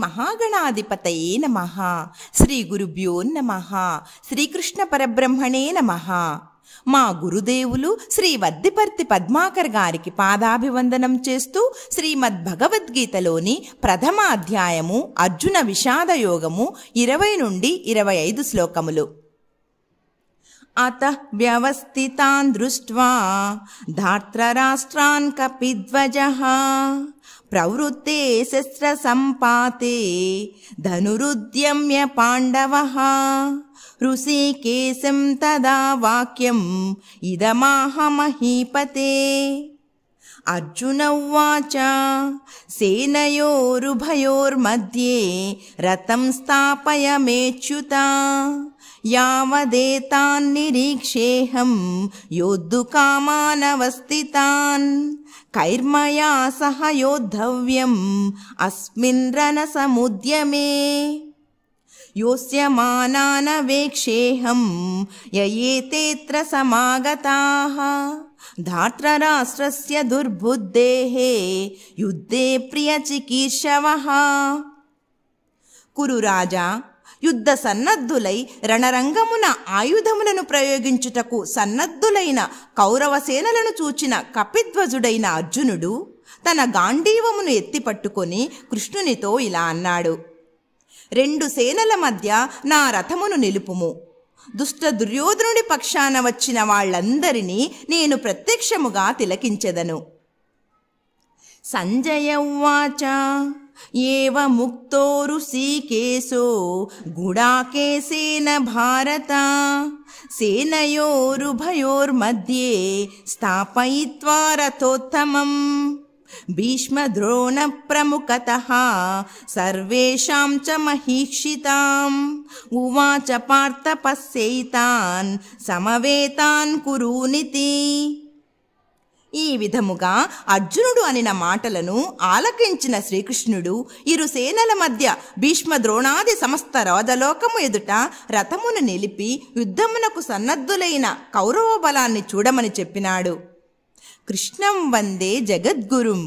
మహాగణాధిపతయే నమః. శ్రీ గురుభ్యో నమః. శ్రీకృష్ణ పరబ్రహ్మణే నమః. మా గురుదేవులు శ్రీ వద్దిపర్తి పద్మాకర్ గారికి పాదాభివందనం చేస్తూ శ్రీమద్భగవద్గీతలోని ప్రథమ అధ్యాయము అర్జున విషాద యోగము 20 నుండి 25 శ్లోకములు. అతః వ్యవస్థితాన్ దృష్ట్వా ధార్తరాష్ట్రాన్ కపిధ్వజః ప్రవృత్తే శస్త్ర సంపాతే ధనురుద్యమ్య పాండవః ఋషికేశం తదా వాక్యం ఇదమాహ మహీపతే. అర్జున ఉవాచ సేనయోరుభయోర్मध्ये రథం స్థాపయమేచ్యుత యావదేతాన్నిరీక్షేహం యోద్ధుకామానవస్థితాన్ కైర్మయా సహ యోద్ధవ్యం అస్మిన్ రణసముద్యమే యోస్యమానానవేక్షేహం యయేతేత్ర సమాగతాః ధార్తరాష్ట్రస్య దుర్బుద్ధేః యుద్ధే ప్రియచికీర్షవః. కురురాజా, యుద్ధ సన్నద్ధులై రణరంగమున ఆయుధములను ప్రయోగించుటకు సన్నద్ధులైన కౌరవసేనలను చూచిన కపిధ్వజుడైన అర్జునుడు తన గాంధీవమును ఎత్తిపట్టుకొని కృష్ణునితో ఇలా అన్నాడు: 2 సేనల మధ్య నా రథమును నిలుపుము. దుష్ట దుర్యోధనుడి పక్షాన వచ్చిన వాళ్ళందరినీ నేను ప్రత్యక్షముగా తిలకించెదను. సంజయ ఉవాచ ఏవముక్తో ఋషికేశో గుడాకేశేన భారత సేనయోరుభయోర్मध्ये స్థాపయిత్వా రథోత్తమం భీష్మద్రోణ ప్రముఖతః సర్వేషాం చ మహీక్షితాం ఉవాచ పార్థ పశ్యైతాన్ సమవేతాన్ కురూనితి. ఈ విధముగా అర్జునుడు అనిన మాటలను ఆలకించిన శ్రీకృష్ణుడు ఇరు సేనల మధ్య భీష్మ ద్రోణాది సమస్త రాజలోకము ఎదుట రథమును నిలిపి యుద్ధమునకు సన్నద్ధులైన కౌరవ బలాన్ని చూడమని చెప్పినాడు. కృష్ణం వందే జగద్గురుం.